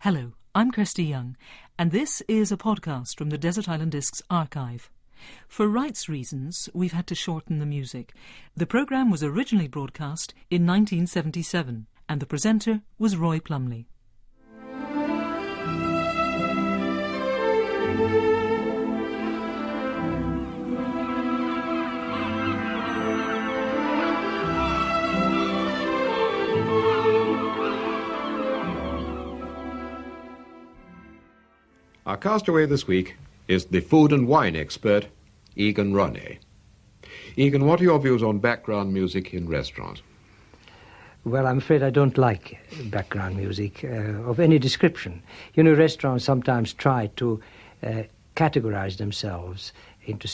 Hello, I'm Kirsty Young, and this is a podcast from the Desert Island Discs archive. For rights reasons, we've had to shorten the music. The programme was originally broadcast in 1977, and the presenter was Roy Plumley. Our castaway this week is the food and wine expert, Egon Ronay. Egon, what are your views on background music in restaurants? Well, I'm afraid I don't like background music of any description. You know, restaurants sometimes try to categorize themselves into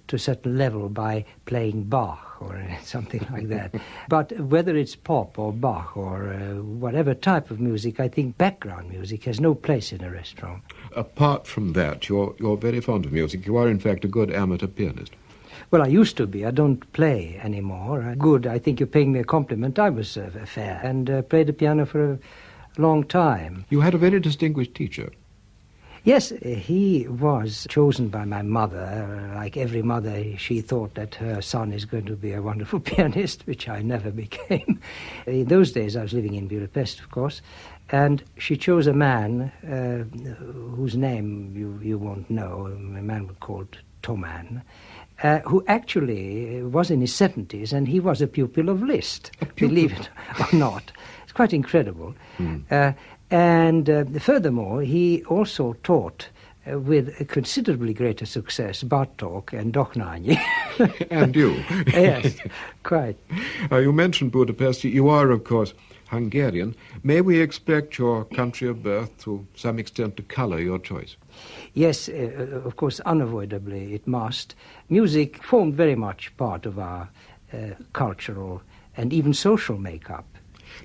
to a certain level by playing Bach or something like that. But whether it's pop or Bach or whatever type of music, I think background music has no place in a restaurant. Apart from that, you're very fond of music. You are, in fact, a good amateur pianist. Well, I used to be. I don't play anymore. Good, I think you're paying me a compliment. I was fair and played the piano for a long time. You had a very distinguished teacher. Yes, he was chosen by my mother. Like every mother, she thought that her son is going to be a wonderful pianist, which I never became. In those days, I was living in Budapest, of course, and she chose a man whose name you won't know, a man called Toman, who actually was in his 70s, and he was a pupil of Liszt, believe it or not. It's quite incredible. And furthermore, he also taught with a considerably greater success Bartók and Dochnányi. And you. Yes, quite. You mentioned Budapest. You are, of course, Hungarian. May we expect your country of birth to some extent to colour your choice? Yes, of course, unavoidably it must. Music formed very much part of our cultural and even social makeup.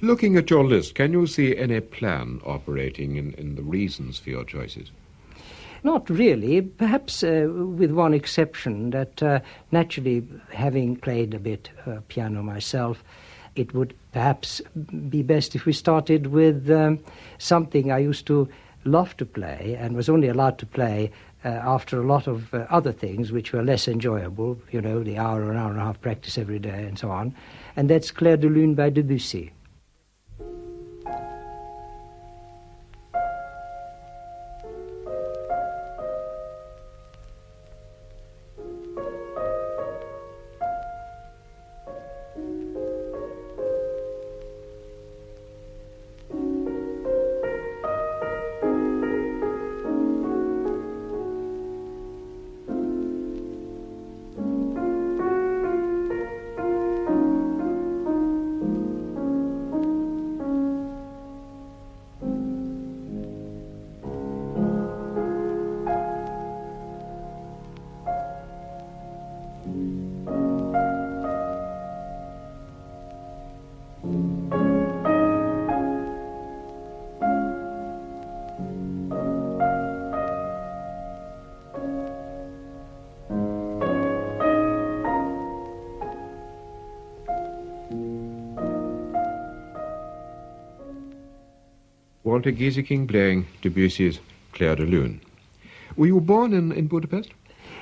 Looking at your list, can you see any plan operating in the reasons for your choices? Not really, perhaps with one exception, that naturally, having played a bit piano myself, it would perhaps be best if we started with something I used to love to play and was only allowed to play after a lot of other things which were less enjoyable, you know, the hour and a half practice every day and so on, and that's Clair de Lune by Debussy. Walter Gieseking playing Debussy's Clair de Lune. Were you born in Budapest?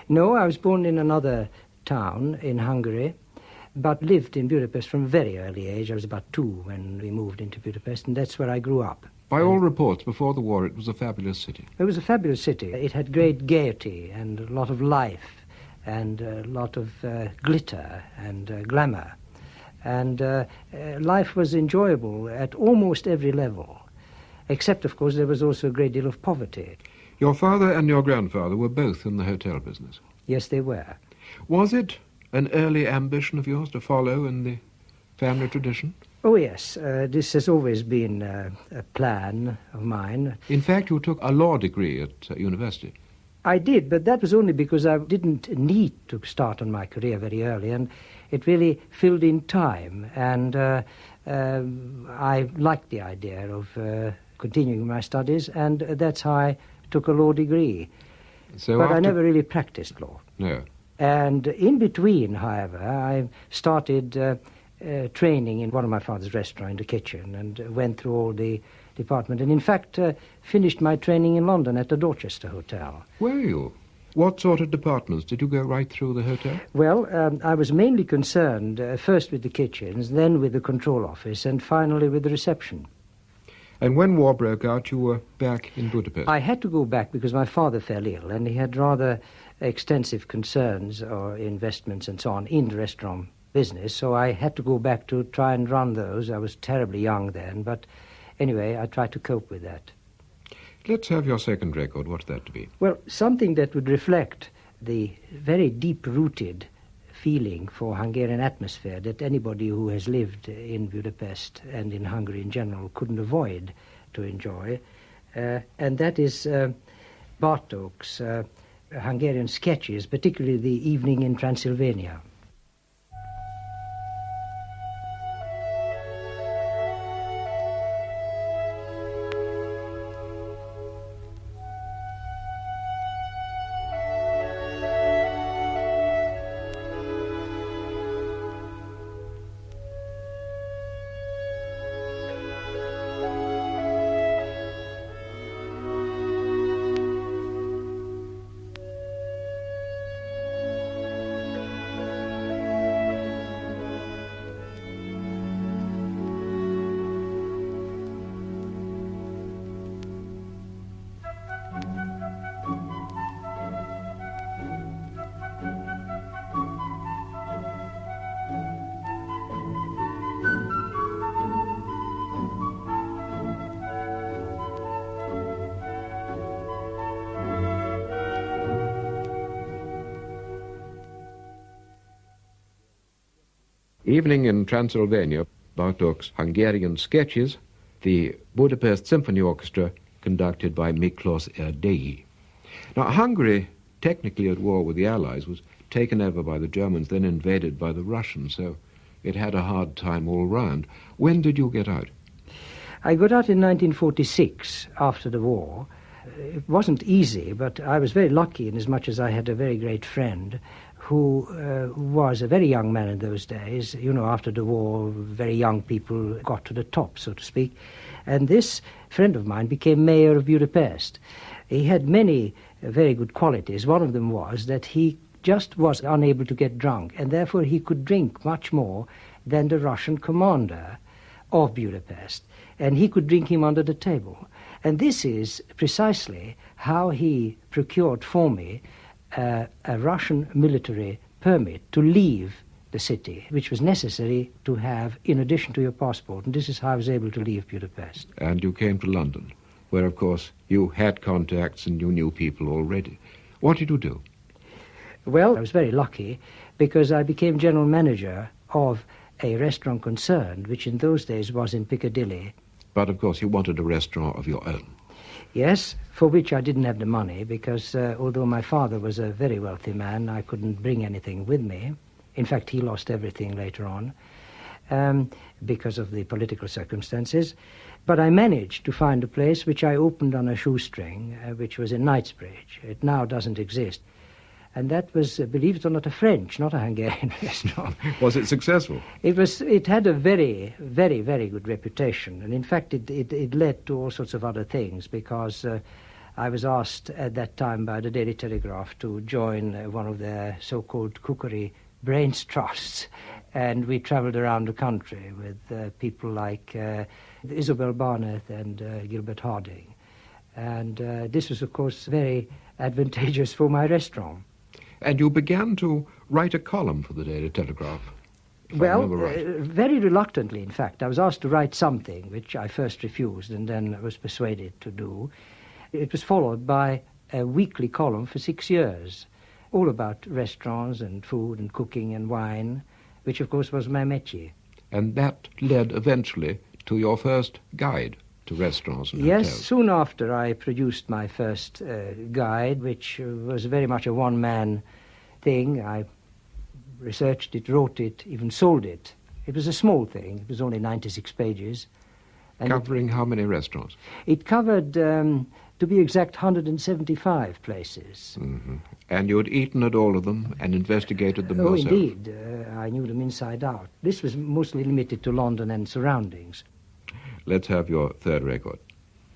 No, I was born in another town in Hungary, but lived in Budapest from a very early age. I was about 2 when we moved into Budapest, and that's where I grew up. By all reports, before the war, it was a fabulous city. It was a fabulous city. It had great gaiety and a lot of life and a lot of glitter and glamour. And life was enjoyable at almost every level. Except, of course, there was also a great deal of poverty. Your father and your grandfather were both in the hotel business. Yes, they were. Was it an early ambition of yours to follow in the family tradition? Oh, yes. This has always been a plan of mine. In fact, you took a law degree at university. I did, but that was only because I didn't need to start on my career very early, and it really filled in time. And I liked the idea of continuing my studies, and that's how I took a law degree. But I never really practiced law. No. And in between, however, I started training in one of my father's restaurants in the kitchen and went through all the department, and in fact finished my training in London at the Dorchester Hotel. Were you? What sort of departments? Did you go right through the hotel? Well, I was mainly concerned first with the kitchens, then with the control office, and finally with the reception. And when war broke out, you were back in Budapest? I had to go back because my father fell ill, and he had rather extensive concerns or investments and so on in the restaurant business, so I had to go back to try and run those. I was terribly young then, but anyway, I tried to cope with that. Let's have your second record. What's that to be? Well, something that would reflect the very deep-rooted feeling for Hungarian atmosphere that anybody who has lived in Budapest and in Hungary in general couldn't avoid to enjoy, and that is Bartók's Hungarian sketches, particularly The Evening in Transylvania. Evening in Transylvania, Bartók's Hungarian sketches, the Budapest Symphony Orchestra, conducted by Miklos Erdélyi. Now, Hungary, technically at war with the Allies, was taken over by the Germans, then invaded by the Russians, so it had a hard time all round. When did you get out? I got out in 1946, after the war. It wasn't easy, but I was very lucky in as much as I had a very great friend who was a very young man in those days. You know, after the war, very young people got to the top, so to speak. And this friend of mine became mayor of Budapest. He had many very good qualities. One of them was that he just was unable to get drunk, and therefore he could drink much more than the Russian commander of Budapest. And he could drink him under the table. And this is precisely how he procured for me a Russian military permit to leave the city, which was necessary to have in addition to your passport. And this is how I was able to leave Budapest. And you came to London, where, of course, you had contacts and you knew people already. What did you do? Well, I was very lucky because I became general manager of a restaurant concern, which in those days was in Piccadilly. But, of course, you wanted a restaurant of your own. Yes, for which I didn't have the money because although my father was a very wealthy man, I couldn't bring anything with me. In fact, he lost everything later on because of the political circumstances. But I managed to find a place which I opened on a shoestring, which was in Knightsbridge. It now doesn't exist. And that was, believe it or not, a French, not a Hungarian restaurant. Was it successful? It had a very, very, very good reputation. And in fact, it led to all sorts of other things because I was asked at that time by the Daily Telegraph to join one of their so-called cookery brains trusts. And we traveled around the country with people like Isabel Barnett and Gilbert Harding. And this was, of course, very advantageous for my restaurant. And you began to write a column for the Daily Telegraph. Well, very reluctantly, in fact. I was asked to write something, which I first refused and then was persuaded to do. It was followed by a weekly column for 6 years, all about restaurants and food and cooking and wine, which, of course, was my métier. And that led eventually to your first guide to restaurants and yes, hotels. Soon after I produced my first guide, which was very much a one-man thing. I researched it, wrote it, even sold it. It was a small thing. It was only 96 pages. And covering how many restaurants? It covered, to be exact, 175 places. Mm-hmm. And you had eaten at all of them and investigated them yourself? Oh, indeed. I knew them inside out. This was mostly limited to London and surroundings. Let's have your third record.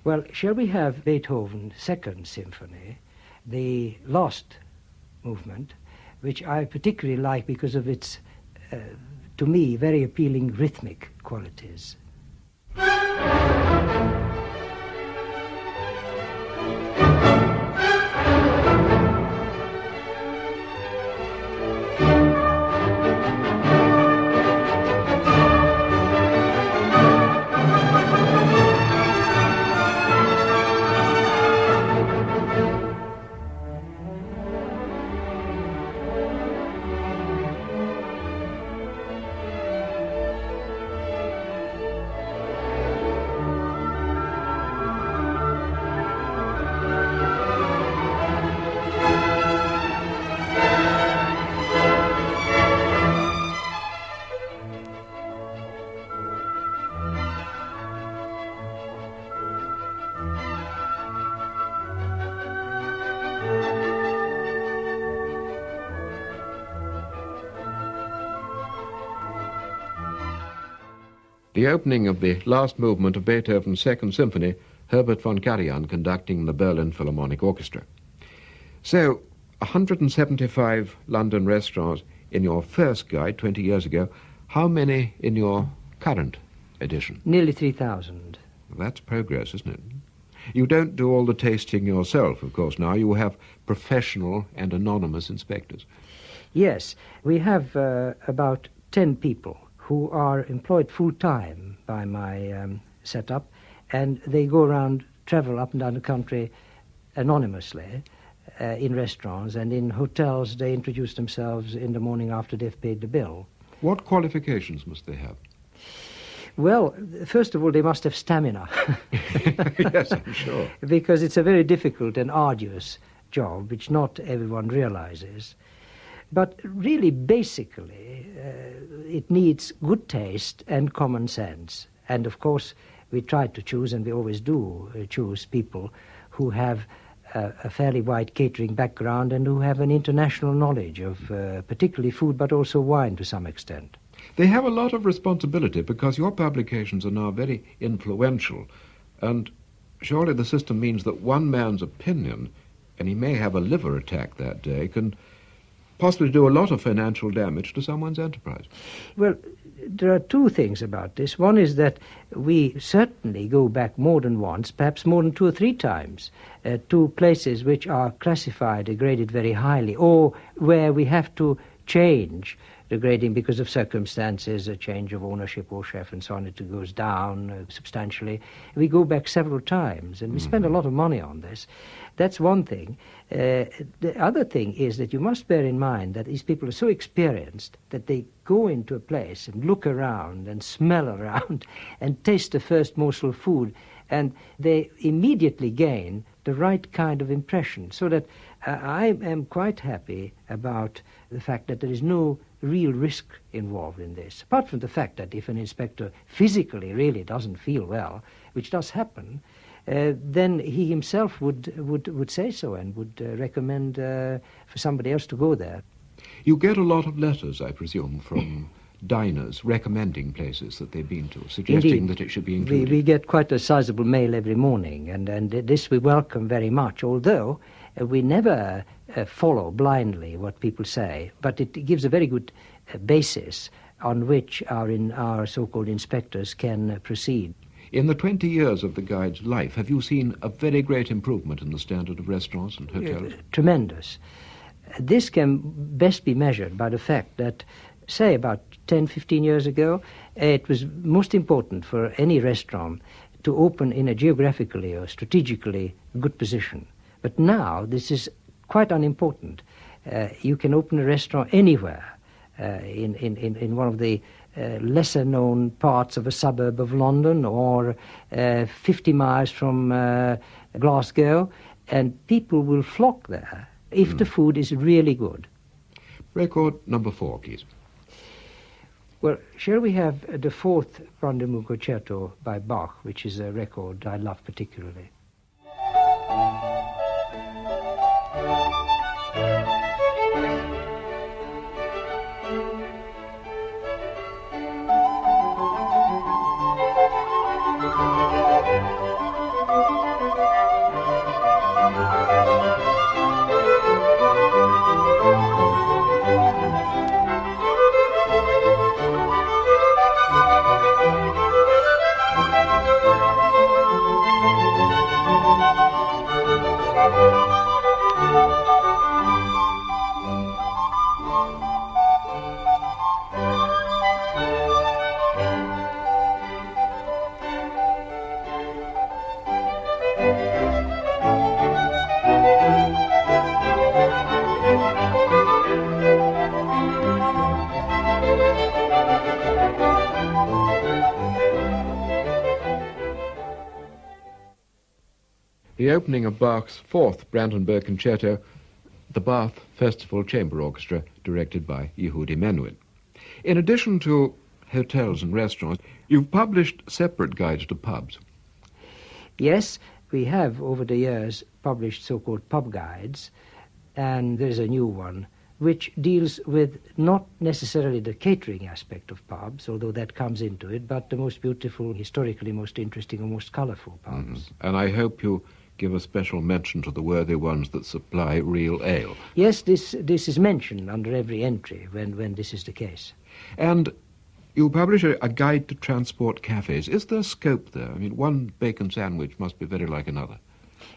Well, shall we have Beethoven's Second Symphony, the last movement, which I particularly like because of its, to me, very appealing rhythmic qualities. The opening of the last movement of Beethoven's Second Symphony, Herbert von Karajan conducting the Berlin Philharmonic Orchestra. So, 175 London restaurants in your first guide 20 years ago. How many in your current edition? Nearly 3,000. That's progress, isn't it? You don't do all the tasting yourself, of course, now. You have professional and anonymous inspectors. Yes, we have about 10 people who are employed full-time by my setup, and they go around, travel up and down the country anonymously in restaurants, and in hotels they introduce themselves in the morning after they've paid the bill. What qualifications must they have? Well, first of all, they must have stamina. Yes, I'm sure. Because it's a very difficult and arduous job, which not everyone realizes. But really, basically, it needs good taste and common sense. And of course, we try to choose, and we always do choose people who have a fairly wide catering background and who have an international knowledge of particularly food, but also wine to some extent. They have a lot of responsibility because your publications are now very influential. And surely the system means that one man's opinion, and he may have a liver attack that day, can possibly do a lot of financial damage to someone's enterprise. Well, there are two things about this. One is that we certainly go back more than once, perhaps more than 2 or 3 times, to places which are classified or graded very highly, or where we have to change the grading because of circumstances, a change of ownership or chef and so on, it goes down substantially. We go back several times, and we spend a lot of money on this. That's one thing. The other thing is that you must bear in mind that these people are so experienced that they go into a place and look around and smell around and taste the first morsel of food, and they immediately gain the right kind of impression, so that I am quite happy about the fact that there is no real risk involved in this, apart from the fact that if an inspector physically really doesn't feel well, which does happen, then he himself would say so and would recommend for somebody else to go there. You get a lot of letters, I presume, from diners recommending places that they've been to, suggesting Indeed, that it should be included. We get quite a sizable mail every morning, and this we welcome very much, although we never follow blindly what people say, but it gives a very good basis on which our so-called inspectors can proceed. In the 20 years of the guide's life, have you seen a very great improvement in the standard of restaurants and hotels? Tremendous. This can best be measured by the fact that, say, about 10, 15 years ago, it was most important for any restaurant to open in a geographically or strategically good position. But now this is quite unimportant. You can open a restaurant anywhere in one of the lesser-known parts of a suburb of London, or 50 miles from Glasgow, and people will flock there if the food is really good. Record number 4, please. Well, shall we have the 4th Rendezvous Concerto by Bach, which is a record I love particularly. The opening of Bach's fourth Brandenburg Concerto, the Bath Festival Chamber Orchestra, directed by Yehudi Menuhin. In addition to hotels and restaurants, you've published separate guides to pubs. Yes, we have over the years published so-called pub guides, and there's a new one which deals with not necessarily the catering aspect of pubs, although that comes into it, but the most beautiful, historically most interesting and most colourful pubs. And I hope you give a special mention to the worthy ones that supply real ale. Yes, this is mentioned under every entry when this is the case. And you publish a guide to transport cafes. Is there scope there? I mean, one bacon sandwich must be very like another.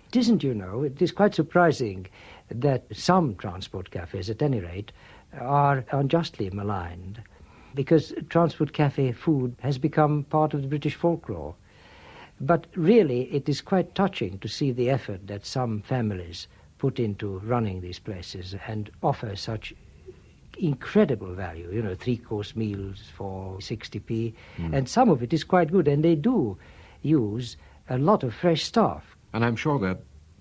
It isn't, you know. It is quite surprising that some transport cafes, at any rate, are unjustly maligned, because transport cafe food has become part of the British folklore. But really, it is quite touching to see the effort that some families put into running these places and offer such incredible value, you know, 3-course meals for 60p, and some of it is quite good, and they do use a lot of fresh staff. And I'm sure they're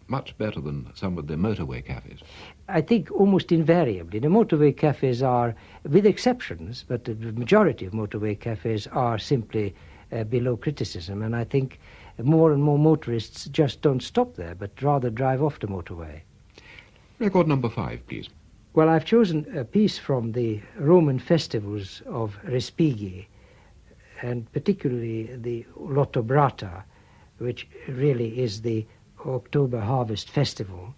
much better than some of the motorway cafes. I think almost invariably. The motorway cafes are, with exceptions, but the majority of motorway cafes are simply below criticism, and I think more and more motorists just don't stop there, but rather drive off the motorway. Record number 5, please. Well, I've chosen a piece from the Roman festivals of Respighi, and particularly the Lottobrata, which really is the October Harvest Festival.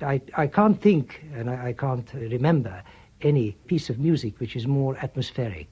I can't think, and I can't remember, any piece of music which is more atmospheric.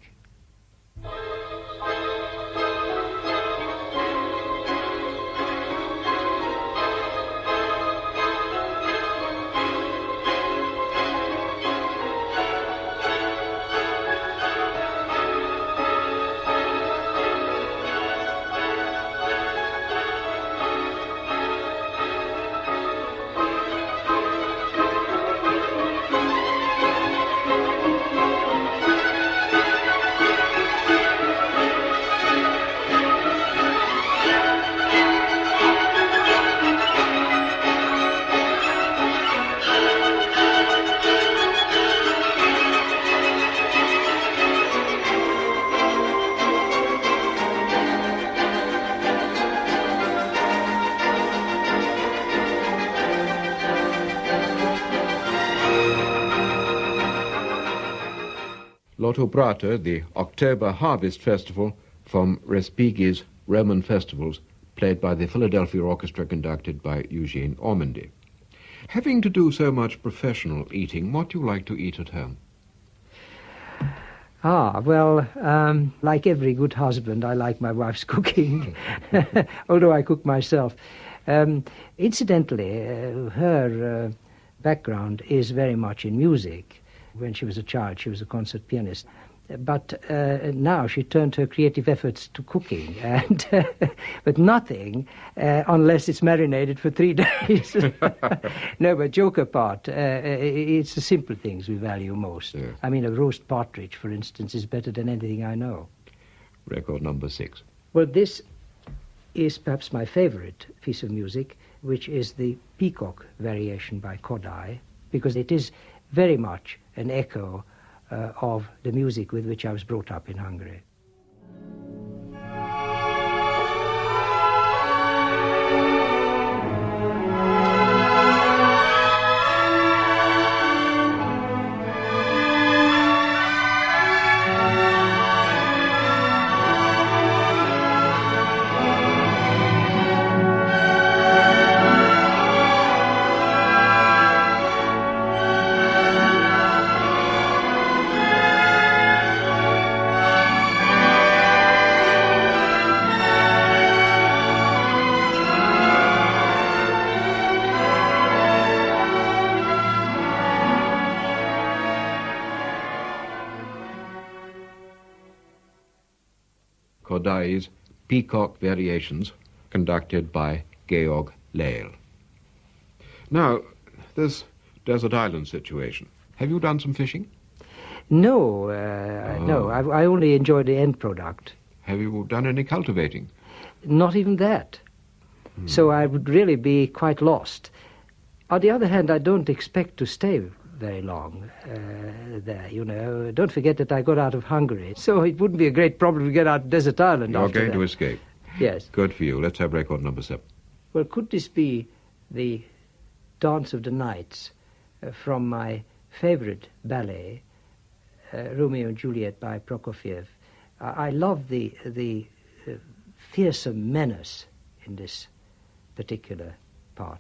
Lottobrata, the October Harvest Festival from Respighi's Roman festivals, played by the Philadelphia Orchestra, conducted by Eugene Ormandy. Having to do so much professional eating, what do you like to eat at home? Well, like every good husband, I like my wife's cooking, although I cook myself. Incidentally, her background is very much in music. When she was a child, she was a concert pianist. But now she turned her creative efforts to cooking, and but nothing unless it's marinated for 3 days. No, but joke apart, it's the simple things we value most. Yeah. I mean, a roast partridge, for instance, is better than anything I know. Record number 6. Well, this is perhaps my favorite piece of music, which is the Peacock variation by Kodály, because it is very much an echo of the music with which I was brought up in Hungary. Roday's Peacock Variations, conducted by Georg Lehl. Now, this desert island situation. Have you done some fishing? No, no. I only enjoy the end product. Have you done any cultivating? Not even that. So I would really be quite lost. On the other hand, I don't expect to stay very long there, you know. Don't forget that I got out of Hungary, so it wouldn't be a great problem to get out of desert island You're after going that. to escape. Yes. Good for you. Let's have record number 7. Well, could this be the Dance of the Nights from my favorite ballet, Romeo and Juliet by Prokofiev? I love the fearsome menace in this particular part.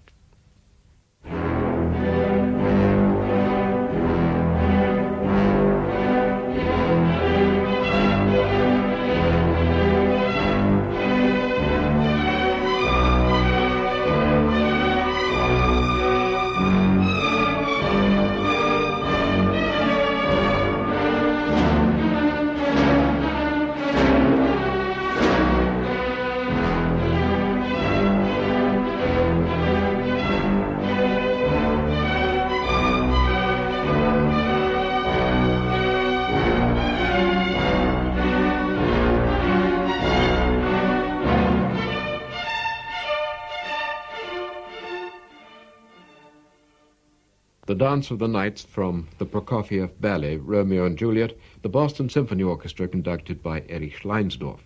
The Dance of the Nights from the Prokofiev ballet, Romeo and Juliet, the Boston Symphony Orchestra, conducted by Erich Schleinsdorf.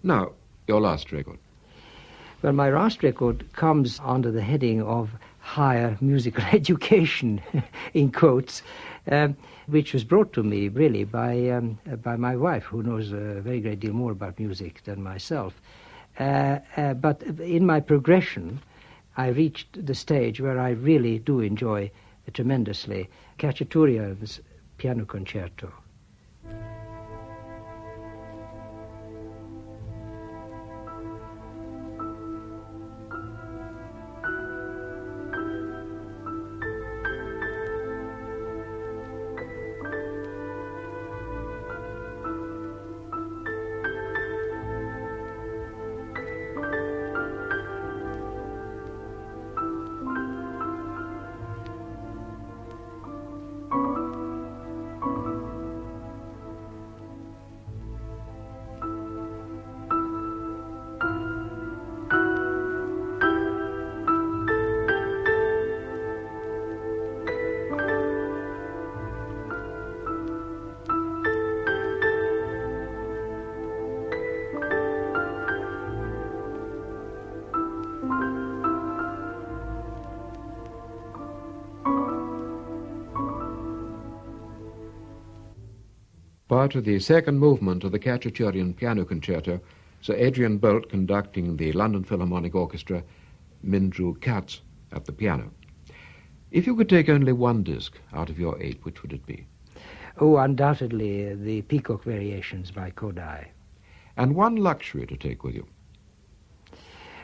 Now, your last record. Well, my last record comes under the heading of higher musical education, in quotes, which was brought to me, really, by my wife, who knows a very great deal more about music than myself. But in my progression, I reached the stage where I really do enjoy tremendously Khachaturian's piano concerto. Part of the second movement of the Khachaturian Piano Concerto, Sir Adrian Boult conducting the London Philharmonic Orchestra, Minju Katz at the piano. If you could take only one disc out of your 8, which would it be? Oh, undoubtedly the Peacock Variations by Kodai. And one luxury to take with you.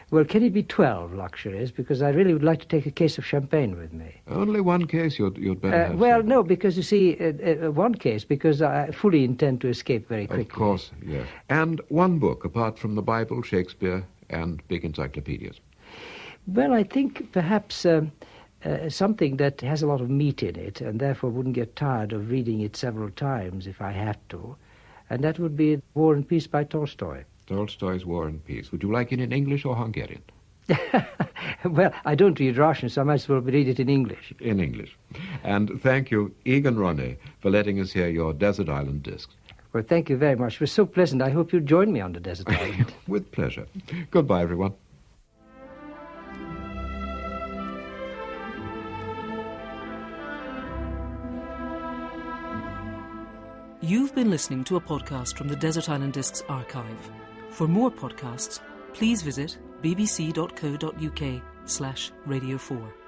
Well, can it be 12 luxuries? Because I really would like to take a case of champagne with me. Only one case you'd better have. Well, some. no, because you see, one case, because I fully intend to escape very quickly. Of course, yes. And one book, apart from the Bible, Shakespeare, and big encyclopedias. Well, I think perhaps something that has a lot of meat in it, and therefore wouldn't get tired of reading it several times if I had to, and that would be War and Peace by Tolstoy. Tolstoy's War and Peace. Would you like it in English or Hungarian? Well, I don't read Russian, so I might as well read it in English. In English. And thank you, Egon Ronay, for letting us hear your Desert Island discs. Well, thank you very much. It was so pleasant. I hope you'll join me on the Desert Island. With pleasure. Goodbye, everyone. You've been listening to a podcast from the Desert Island Discs archive. For more podcasts, please visit bbc.co.uk/Radio4.